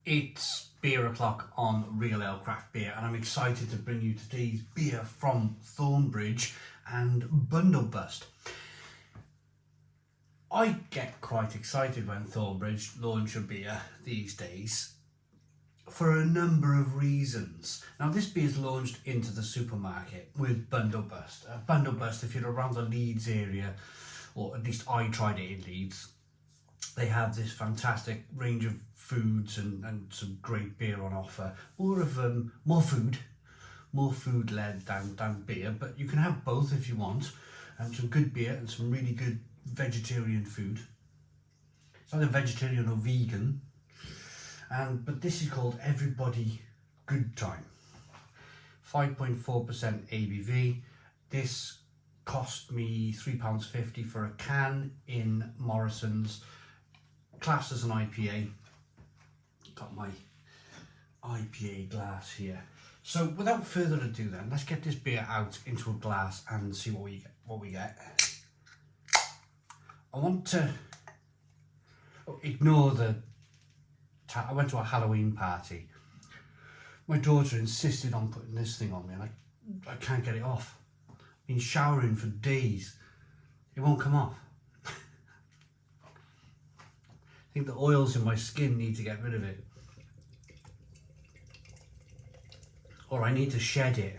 It's beer o'clock on Real Ale Craft Beer, and I'm excited to bring you today's beer from Thornbridge and Bundobust. I get quite excited when Thornbridge launch a beer these days for a number of reasons. Now, this beer is launched into the supermarket with Bundobust. Bundobust, if you're around the Leeds area, or at least I tried it in Leeds, they have this fantastic range of foods and some great beer on offer. More food led than beer, but you can have both if you want. And some good beer and some really good vegetarian food. It's either vegetarian or vegan. But this is called Everybody Good Time. 5.4% ABV. This cost me £3.50 for a can in Morrisons. Classed as an IPA. Got my IPA glass here. So without further ado then, let's get this beer out into a glass and see what we get. I want to ignore I went to a Halloween party. My daughter insisted on putting this thing on me and I can't get it off. I've been showering for days. It won't come off. I think the oils in my skin need to get rid of it. Or I need to shed it.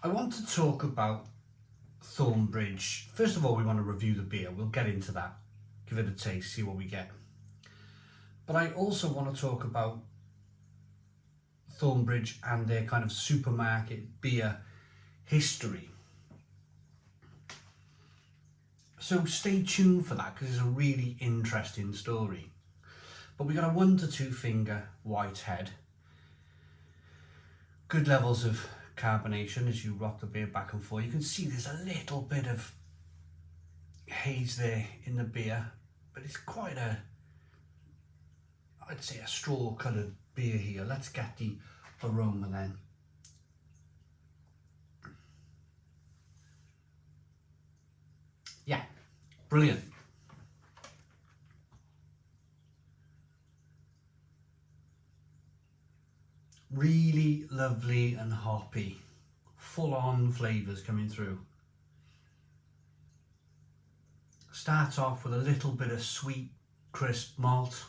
I want to talk about Thornbridge. First of all, we want to review the beer. We'll get into that. Give it a taste, see what we get. But I also want to talk about Thornbridge and their kind of supermarket beer history. So stay tuned for that, because it's a really interesting story. But we got a 1 to 2 finger white head. Good levels of carbonation as you rock the beer back and forth. You can see there's a little bit of haze there in the beer, but it's quite I'd say a straw coloured beer here. Let's get the aroma then. Yeah, brilliant. Really lovely and hoppy, full on flavours coming through. Starts off with a little bit of sweet, crisp malt.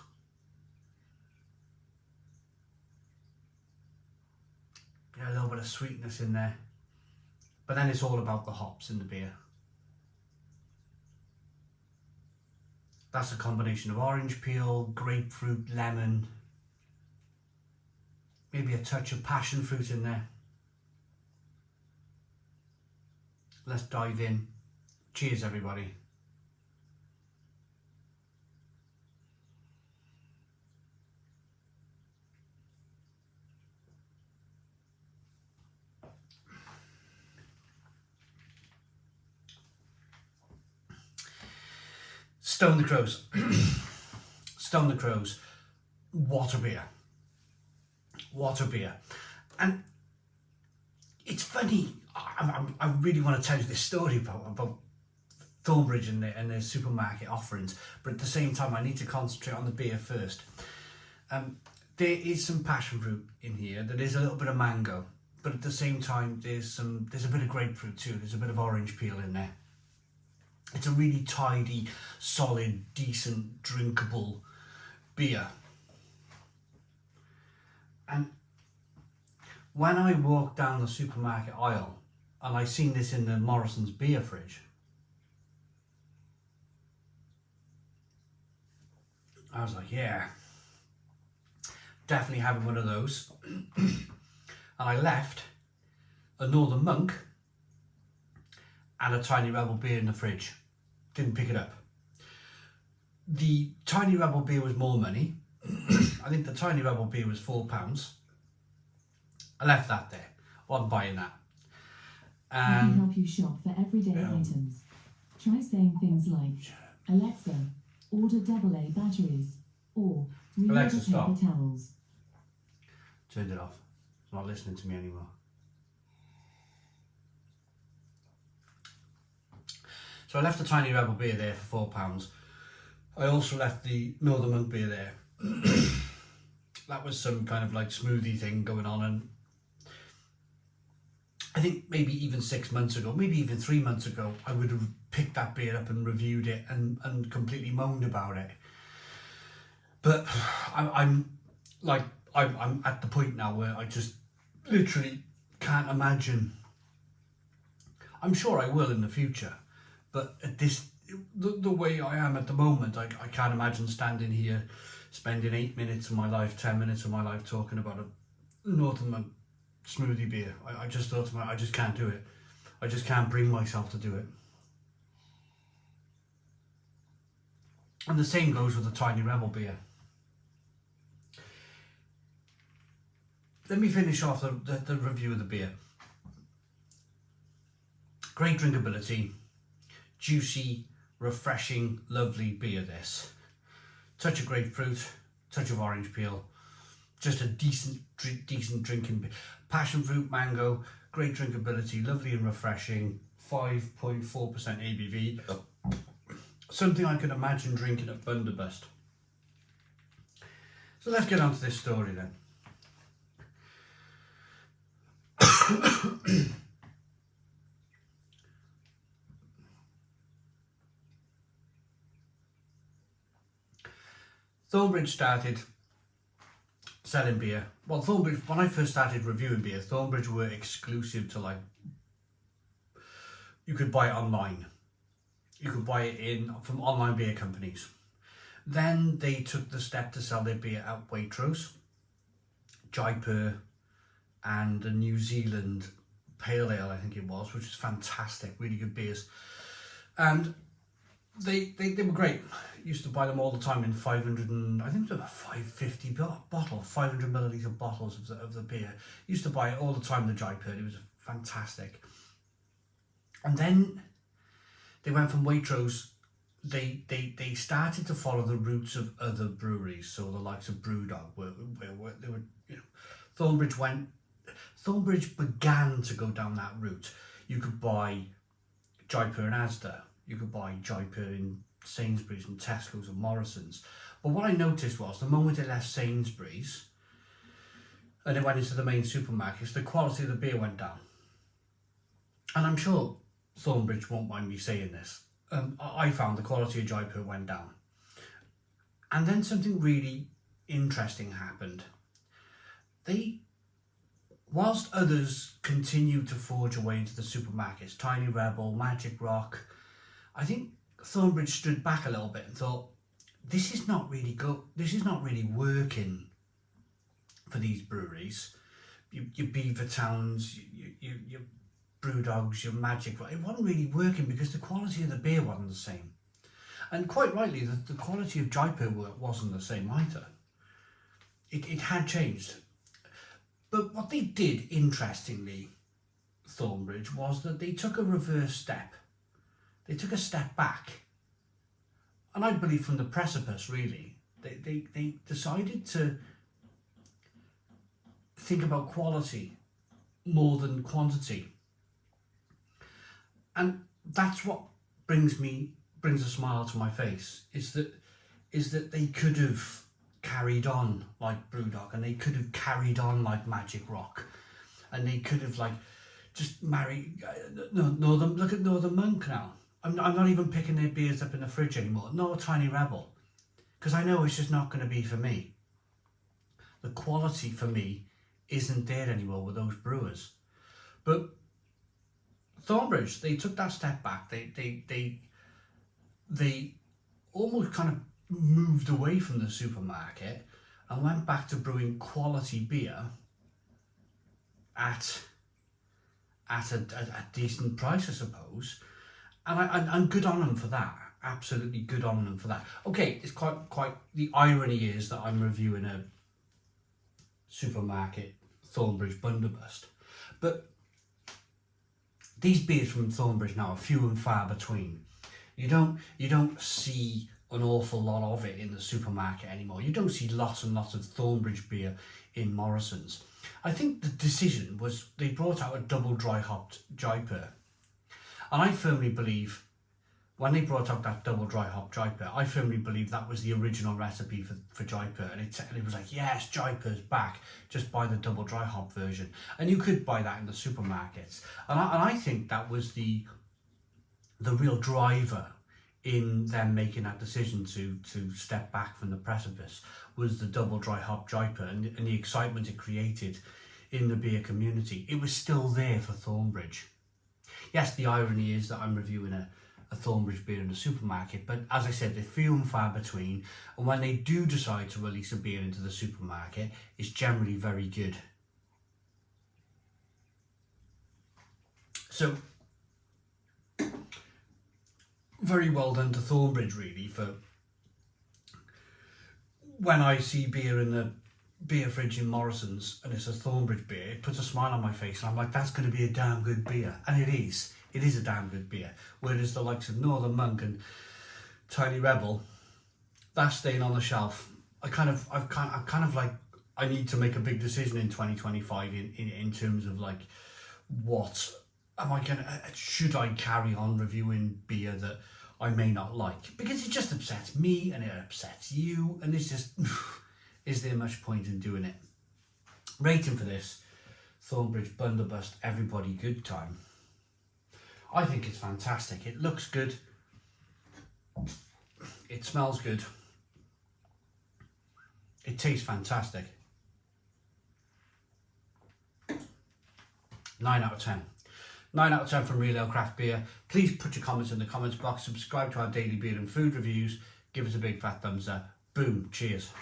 Get a little bit of sweetness in there. But then it's all about the hops in the beer. That's a combination of orange peel, grapefruit, lemon, maybe a touch of passion fruit in there. Let's dive in. Cheers, everybody. Stone the Crows. Stone the Crows. What a beer. What a beer. And it's funny, I really want to tell you this story about Thornbridge and their supermarket offerings, but at the same time I need to concentrate on the beer first. There is some passion fruit in here, there is a little bit of mango, but at the same time there's a bit of grapefruit too, there's a bit of orange peel in there. It's a really tidy, solid, decent, drinkable beer. And when I walked down the supermarket aisle and I seen this in the Morrisons beer fridge, I was like, yeah, definitely having one of those. And I left a Northern Monk and a Tiny Rebel beer in the fridge. Didn't pick it up. The Tiny Rebel beer was more money. I think the Tiny Rebel beer was £4. I left that there. Wasn't buying that. I can help you shop for everyday items. Try saying things like, Alexa, order AA batteries, or reorder paper towels. Turned it off. It's not listening to me anymore. So I left the Tiny Rebel beer there for £4. I also left the Northern Monk beer there. That was some kind of like smoothie thing going on, and I think maybe even 6 months ago, maybe even 3 months ago, I would have picked that beer up and reviewed it and completely moaned about it. But I'm at the point now where I just literally can't imagine. I'm sure I will in the future, but at the way I am at the moment, I can't imagine standing here spending 8 minutes of my life, 10 minutes of my life talking about a Northern Monk smoothie beer. I just thought to myself, I just can't do it. I just can't bring myself to do it. And the same goes with the Tiny Rebel beer. Let me finish off the review of the beer. Great drinkability, juicy, refreshing, lovely beer this. Touch of grapefruit, touch of orange peel, just a decent drinking beer. Passion fruit, mango, great drinkability, lovely and refreshing, 5.4% ABV. Something I could imagine drinking at Bundobust. So let's get on to this story then. Thornbridge started selling beer. Well, Thornbridge, when I first started reviewing beer, Thornbridge were exclusive to like, you could buy it online. You could buy it from online beer companies. Then they took the step to sell their beer at Waitrose, Jaipur, and a New Zealand Pale Ale, I think it was, which is fantastic, really good beers. And they were great. Used to buy them all the time in 500 and I think they were 550 bottle, 500 milliliter bottles of the beer. Used to buy it all the time, the Jaipur. It was fantastic. And then they went from Waitrose. They started to follow the routes of other breweries, so the likes of Brewdog, where they were, you know, Thornbridge began to go down that route. You could buy Jaipur in Asda. You could buy Jaipur in Sainsbury's and Tesco's and Morrisons. But what I noticed was the moment it left Sainsbury's and it went into the main supermarkets, the quality of the beer went down. And I'm sure Thornbridge won't mind me saying this. I found the quality of Jaipur went down. And then something really interesting happened. Whilst others continued to forge away into the supermarkets, Tiny Rebel, Magic Rock, I think Thornbridge stood back a little bit and thought, this is not really good. This is not really working for these breweries. Your Beaver Towns, your Brewdogs, your Magic Rock, it wasn't really working because the quality of the beer wasn't the same. And quite rightly, the quality of Jaipur wasn't the same either. It had changed. But what they did, interestingly, Thornbridge, was that they took a reverse step. They took a step back. And I believe from the precipice, really. They decided to think about quality more than quantity. And that's what brings a smile to my face, is that they could have carried on like Brewdog, and they could have carried on like Magic Rock, and they could have like just married look at Northern Monk now. I'm not even picking their beers up in the fridge anymore. No Tiny Rebel, because I know it's just not going to be for me. The quality for me isn't there anymore with those brewers. But Thornbridge, they took that step back. They almost kind of moved away from the supermarket and went back to brewing quality beer at a decent price, I suppose. And I'm good on them for that. Absolutely good on them for that. Okay, it's quite the irony is that I'm reviewing a supermarket Thornbridge Bundobust, but these beers from Thornbridge now are few and far between. You don't see an awful lot of it in the supermarket anymore. You don't see lots and lots of Thornbridge beer in Morrisons. I think the decision was they brought out a double dry hopped Jaipur. And I firmly believe when they brought out that double dry hop Jaipur, I firmly believe that was the original recipe for Jaipur, and it was like, yes, Jaipur's back, just buy the double dry hop version. And you could buy that in the supermarkets. And I think that was the real driver in them making that decision to step back from the precipice, was the double dry hop Jaipur and the excitement it created in the beer community. It was still there for Thornbridge. Yes, the irony is that I'm reviewing a Thornbridge beer in the supermarket, but as I said, they're few and far between, and when they do decide to release a beer into the supermarket, it's generally very good. So, very well done to Thornbridge, really, for when I see beer in the beer fridge in Morrisons and it's a Thornbridge beer, it puts a smile on my face, and I'm like, that's going to be a damn good beer. And it is a damn good beer. Whereas the likes of Northern Monk and Tiny Rebel, that's staying on the shelf. I kind of like, I need to make a big decision in 2025 in terms of like, what am I gonna, should I carry on reviewing beer that I may not like? Because it just upsets me and it upsets you, and it's just, is there much point in doing it? Rating for this, Thornbridge Bundobust Everybody Good Time. I think it's fantastic. It looks good. It smells good. It tastes fantastic. 9 out of 10. 9 out of 10 from Real Ale Craft Beer. Please put your comments in the comments box. Subscribe to our daily beer and food reviews. Give us a big fat thumbs up. Boom. Cheers.